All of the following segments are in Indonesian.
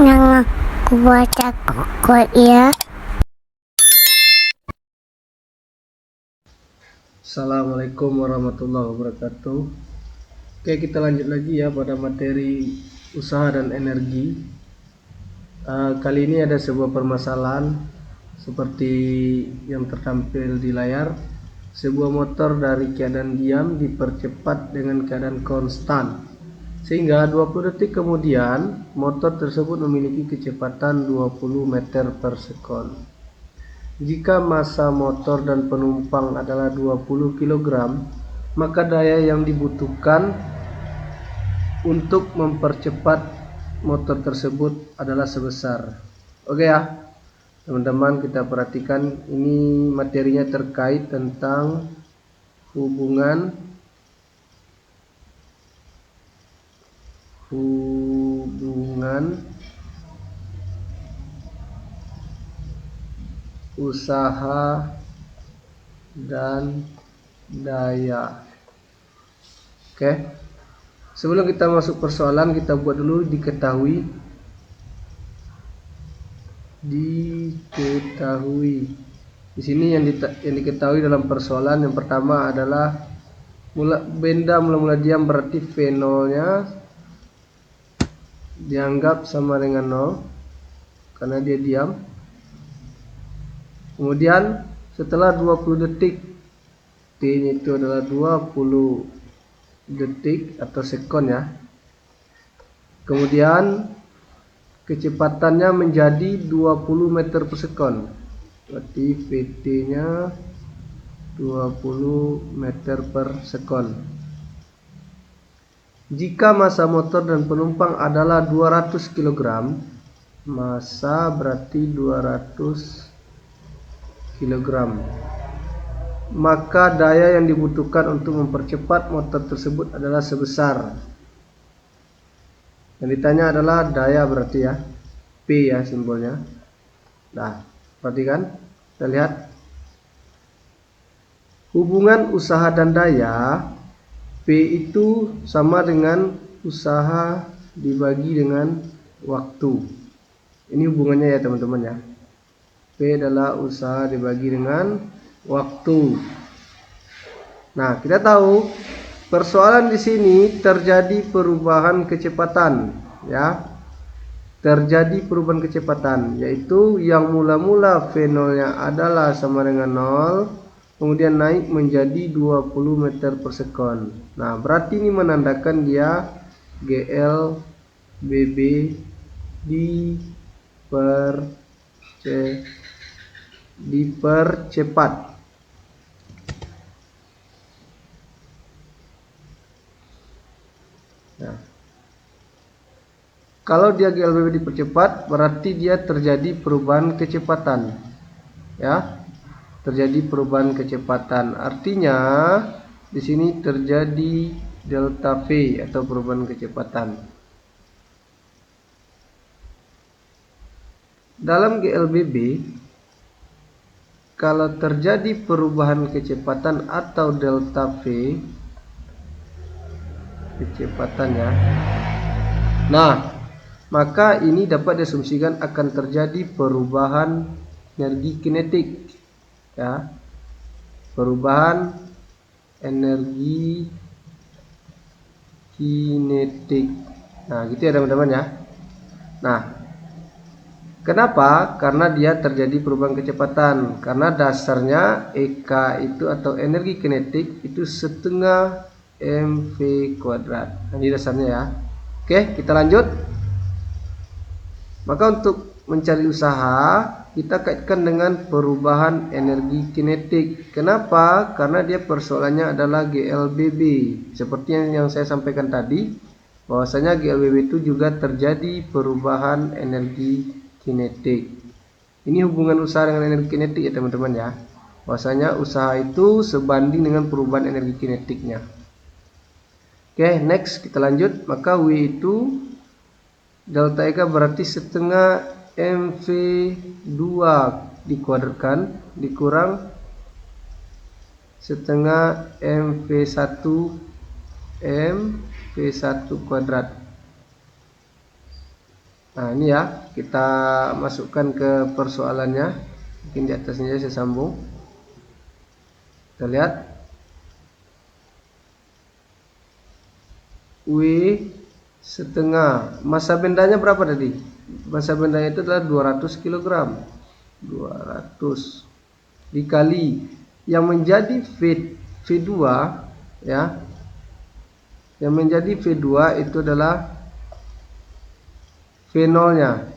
yang aku baca kok ya. Assalamualaikum warahmatullahi wabarakatuh. Oke, kita lanjut lagi ya pada materi usaha dan energi. Kali ini ada sebuah permasalahan seperti yang tertampil di layar. Sebuah motor dari keadaan diam dipercepat dengan keadaan konstan, sehingga 20 detik kemudian motor tersebut memiliki kecepatan 20 meter per sekon. Jika massa motor dan penumpang adalah 20 kg, maka daya yang dibutuhkan untuk mempercepat motor tersebut adalah sebesar. Oke ya, teman-teman, kita perhatikan ini materinya terkait tentang hubungan usaha dan daya. Oke, sebelum kita masuk persoalan, kita buat dulu diketahui. Di sini yang diketahui dalam persoalan yang pertama adalah benda mula-mula diam, berarti V0-nya dianggap sama dengan 0 karena dia diam. Kemudian setelah 20 detik, T-nya itu adalah 20 detik atau sekon ya. Kemudian kecepatannya menjadi 20 meter per sekon, berarti VT-nya 20 meter per sekon. Jika massa motor dan penumpang adalah 200 kg, massa berarti 200 kg, maka daya yang dibutuhkan untuk mempercepat motor tersebut adalah sebesar. Yang ditanya adalah daya, berarti ya P ya simbolnya. Nah, perhatikan, kita lihat hubungan usaha dan daya. P itu sama dengan usaha dibagi dengan waktu. Ini hubungannya ya teman-teman ya. P adalah usaha dibagi dengan waktu. Nah, kita tahu persoalan di sini terjadi perubahan kecepatan ya. Terjadi perubahan kecepatan, yaitu yang mula-mula V0-nya adalah sama dengan 0, kemudian naik menjadi 20 meter per sekon. Nah, berarti ini menandakan dia GLBB dipercepat. Nah, kalau dia GLBB dipercepat, berarti dia terjadi perubahan kecepatan ya. Terjadi perubahan kecepatan, artinya di sini terjadi delta V atau perubahan kecepatan. Dalam GLBB, kalau terjadi perubahan kecepatan atau delta V kecepatannya, nah, maka ini dapat diasumsikan akan terjadi perubahan energi kinetik ya. Perubahan energi kinetik. Nah, gitu ya teman-teman ya. Nah, kenapa? Karena dia terjadi perubahan kecepatan. Karena dasarnya EK itu atau energi kinetik itu setengah mv kuadrat. Nah, ini dasarnya ya. Oke, kita lanjut. Maka untuk mencari usaha, kita kaitkan dengan perubahan energi kinetik. Kenapa? Karena dia persoalannya adalah GLBB. Seperti yang saya sampaikan tadi, bahwasanya GLBB itu juga terjadi perubahan energi kinetik. Ini hubungan usaha dengan energi kinetik ya teman-teman ya. Bahwasanya usaha itu sebanding dengan perubahan energi kinetiknya. Oke, next kita lanjut. Maka W itu delta EK berarti setengah mv2 dikuadratkan dikurang setengah mv1 kuadrat. Nah ini ya, kita masukkan ke persoalannya. Mungkin di atasnya saya sambung. Kita lihat W setengah, massa bendanya berapa tadi? Massa bendanya itu adalah 200 kg. 200 dikali yang menjadi V2 ya. Yang menjadi V2 itu adalah V0 nya,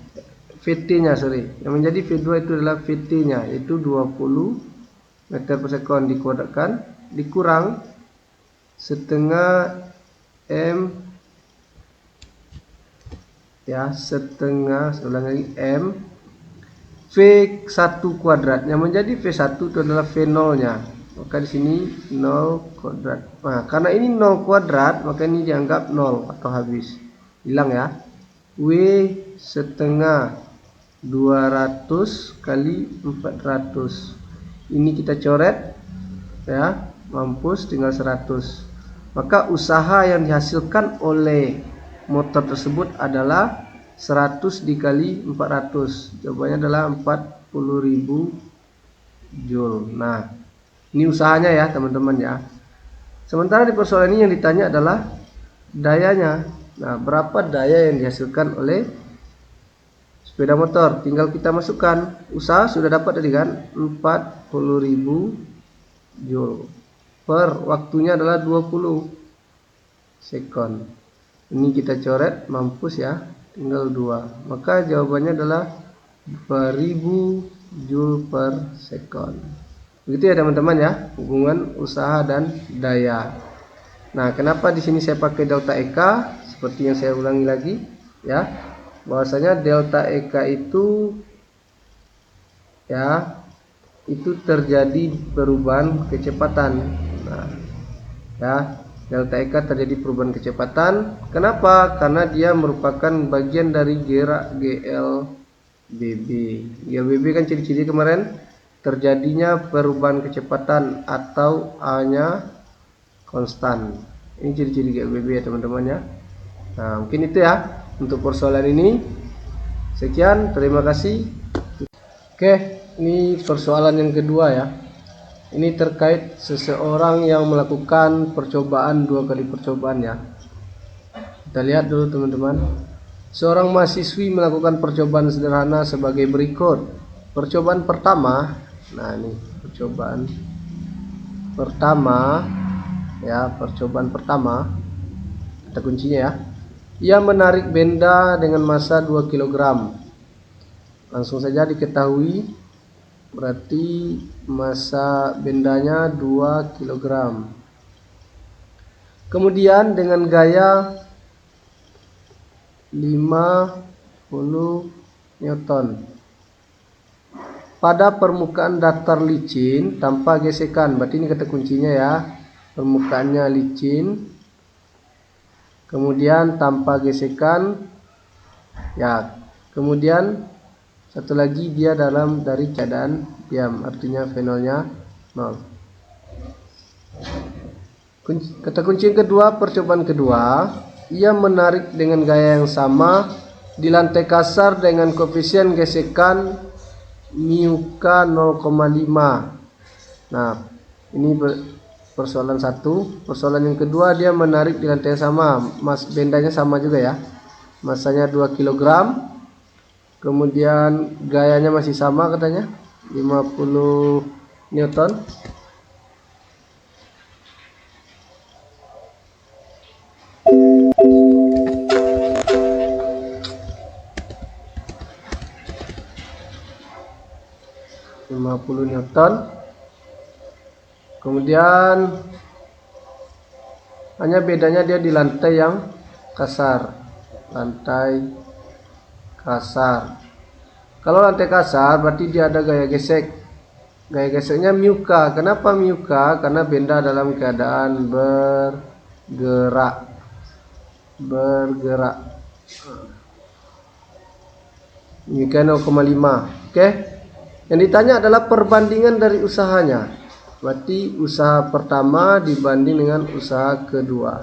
VT nya sorry. Yang menjadi V2 itu adalah VT nya, yaitu 20 meter per sekon dikuadratkan dikurang setengah M ya, setengah, saya ulang lagi, M V1 kuadrat. Yang menjadi V1 itu adalah V0 nya, maka di sini 0 kuadrat. Nah, karena ini 0 kuadrat, maka ini dianggap 0 atau habis, hilang ya. W setengah 200 kali 400, ini kita coret ya, mampus tinggal 100. Maka usaha yang dihasilkan oleh motor tersebut adalah 100 dikali 400. Jawabannya adalah 40.000 Joule. Nah, ini usahanya ya teman-teman ya. Sementara di persoalan ini yang ditanya adalah dayanya. Nah, berapa daya yang dihasilkan oleh sepeda motor? Tinggal kita masukkan. Usaha sudah dapat tadi kan, 40.000 Joule. Per waktunya adalah 20 sekon. Ini kita coret, mampus ya, tinggal 2. Maka jawabannya adalah 2000 Joule per sekon. Begitu ya teman-teman ya, hubungan usaha dan daya. Nah, kenapa di sini saya pakai delta EK? Seperti yang saya ulangi lagi ya, bahwasanya delta EK itu ya, itu terjadi perubahan kecepatan. Nah, ya, delta EK terjadi perubahan kecepatan. Kenapa? Karena dia merupakan bagian dari gerak GLBB. GLBB kan ciri-ciri kemarin, terjadinya perubahan kecepatan atau A-nya konstan. Ini ciri-ciri GLBB ya teman-teman ya. Nah, mungkin itu ya untuk persoalan ini. Sekian, terima kasih. Oke, ini persoalan yang kedua ya. Ini terkait seseorang yang melakukan percobaan 2 kali percobaan ya. Kita lihat dulu teman-teman. Seorang mahasiswi melakukan percobaan sederhana sebagai berikut. Percobaan pertama, nah ini percobaan pertama ya, percobaan pertama. Kata kuncinya ya. Ia menarik benda dengan massa 2 kg. Langsung saja diketahui, berarti massa bendanya 2 kg. Kemudian dengan gaya 50 Newton pada permukaan datar licin tanpa gesekan. Berarti ini kata kuncinya ya, permukaannya licin, kemudian tanpa gesekan ya. Kemudian satu lagi, dia dari keadaan diam, artinya V0 nya 0. Kata kunci yang kedua, percobaan kedua, ia menarik dengan gaya yang sama di lantai kasar dengan koefisien gesekan μk 0,5. Nah, ini persoalan satu. Persoalan yang kedua, dia menarik di lantai yang sama, bendanya sama juga ya, massanya 2 kg. Kemudian gayanya masih sama katanya, 50 Newton. Kemudian hanya bedanya dia di lantai yang kasar. Lantai kasar. Kalau lantai kasar berarti dia ada gaya gesek. Gaya geseknya μk. Kenapa μk? Karena benda dalam keadaan bergerak. μk 0,5. Oke. Yang ditanya adalah perbandingan dari usahanya. Berarti usaha pertama dibanding dengan usaha kedua.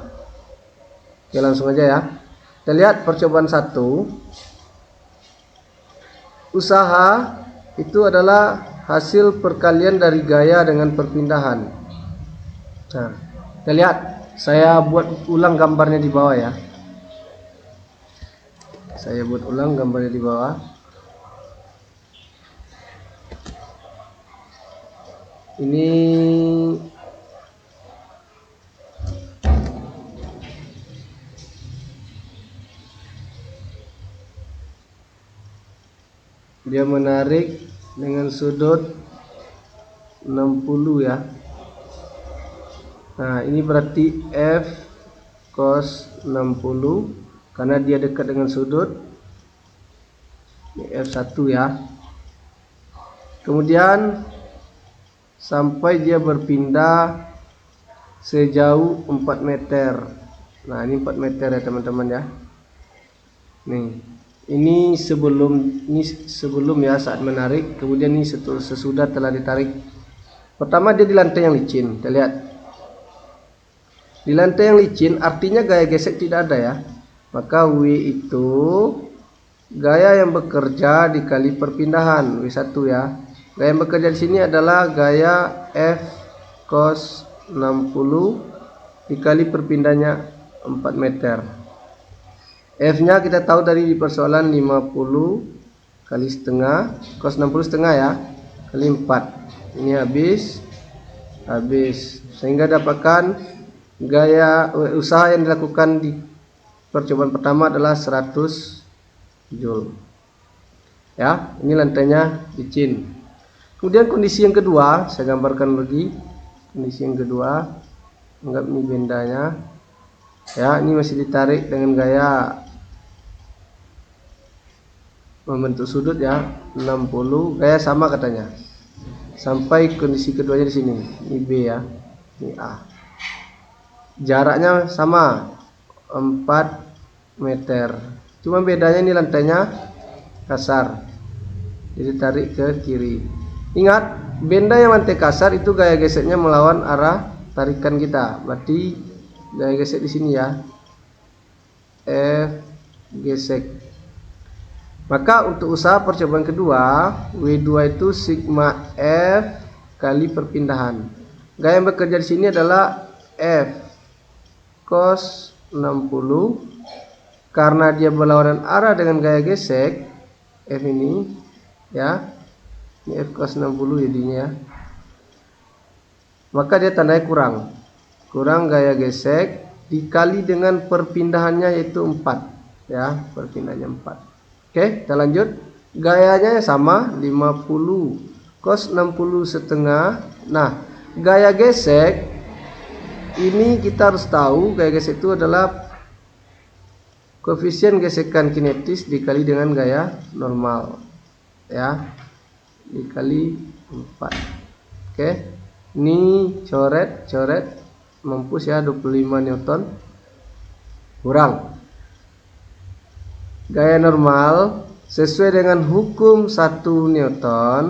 Oke, langsung aja ya. Kita lihat percobaan 1. usaha itu adalah hasil perkalian dari gaya dengan perpindahan. Nah, kita lihat, saya buat ulang gambarnya di bawah ya. Saya buat ulang gambarnya di bawah. Ini dia menarik dengan sudut 60 ya. Nah, ini berarti F cos 60 karena dia dekat dengan sudut. Ini F1 ya. Kemudian sampai dia berpindah sejauh 4 meter. Nah, ini 4 meter ya teman-teman ya. Nih, ini sebelum ya saat menarik, kemudian ini sesudah telah ditarik. Pertama dia di lantai yang licin, kita lihat. Di lantai yang licin artinya gaya gesek tidak ada ya. Maka W itu gaya yang bekerja dikali perpindahan, W1 ya. Gaya yang bekerja di sini adalah gaya F cos 60 dikali perpindahnya 4 meter. F-nya kita tahu dari di persoalan 50 kali setengah, cos 60 setengah ya, kali 4. Ini habis. Sehingga dapatkan gaya usaha yang dilakukan di percobaan pertama adalah 100 Joule. Ya, ini lantainya licin. Kemudian kondisi yang kedua, saya gambarkan lagi. Kondisi yang kedua, anggap ini bendanya. Ya, ini masih ditarik dengan gaya membentuk sudut ya, 60, gaya sama katanya. Sampai kondisi keduanya di sini. Ini B ya, ini A. Jaraknya sama, 4 meter. Cuma bedanya ini lantainya kasar. Jadi tarik ke kiri. Ingat, benda yang lantai kasar itu gaya geseknya melawan arah tarikan kita. Berarti gaya gesek di sini ya. F gesek. Maka untuk usaha percobaan kedua, W2 itu sigma F kali perpindahan. Gaya yang bekerja di sini adalah F cos 60. Karena dia berlawanan arah dengan gaya gesek F ini ya. Ini F cos 60 jadinya ya. Maka dia tandanya kurang gaya gesek dikali dengan perpindahannya yaitu 4 ya, perpindahannya 4. Oke, kita lanjut. Gayanya sama, 50 cos 60 setengah. Nah, gaya gesek ini kita harus tahu gaya gesek itu adalah koefisien gesekan kinetis dikali dengan gaya normal ya, dikali 4. Oke, ini coret mampus ya, 25 Newton kurang gaya normal sesuai dengan hukum 1 Newton.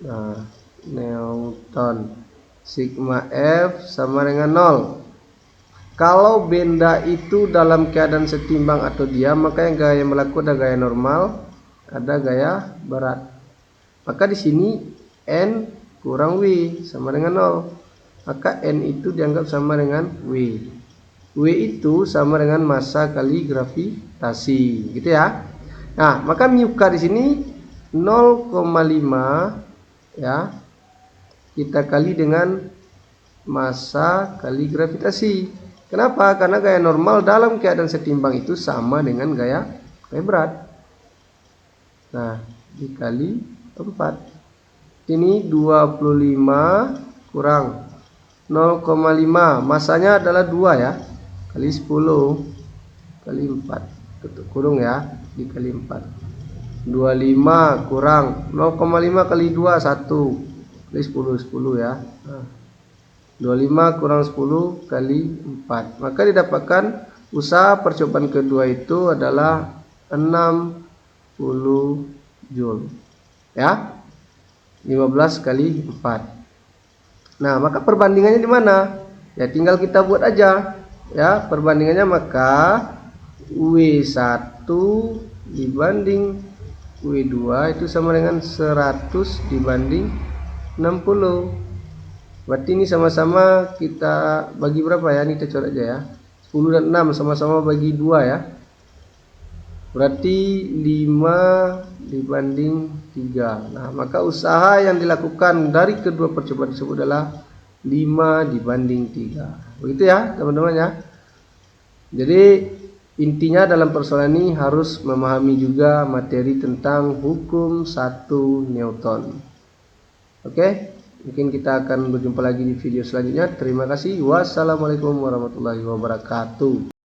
Nah, Newton sigma F sama dengan 0. Kalau benda itu dalam keadaan setimbang atau diam, maka yang gaya berlaku ada gaya normal, ada gaya berat. Maka di sini N kurang W sama dengan 0. Maka N itu dianggap sama dengan W. W itu sama dengan massa kali gravitasi, gitu ya. Nah, maka mu K di sini 0,5 ya. Kita kali dengan massa kali gravitasi. Kenapa? Karena gaya normal dalam keadaan setimbang itu sama dengan gaya berat. Nah, dikali 4. Ini 25 kurang 0,5. Masanya adalah 2 ya. Kali 10 kali 4. Tutup kurung ya, dikali 4. 25 kurang 0,5 kali 2 1. Kali 10 ya. Nah, 25 kurang 10 kali 4. Maka didapatkan usaha percobaan kedua itu adalah 60 Joule. Ya. 15 kali 4. Nah, maka perbandingannya di mana? Ya tinggal kita buat aja. Ya, perbandingannya maka W1 dibanding W2 itu sama dengan 100 dibanding 60. Berarti ini sama-sama kita bagi berapa ya? Ini kita coret aja ya. 10 dan 6 sama-sama bagi 2 ya. Berarti 5 dibanding 3. Nah, maka usaha yang dilakukan dari kedua percobaan tersebut adalah 5 dibanding 3. Begitu ya, teman-teman ya. Jadi intinya dalam persoalan ini harus memahami juga materi tentang hukum 1 Newton. Oke, mungkin kita akan berjumpa lagi di video selanjutnya. Terima kasih. Wassalamualaikum warahmatullahi wabarakatuh.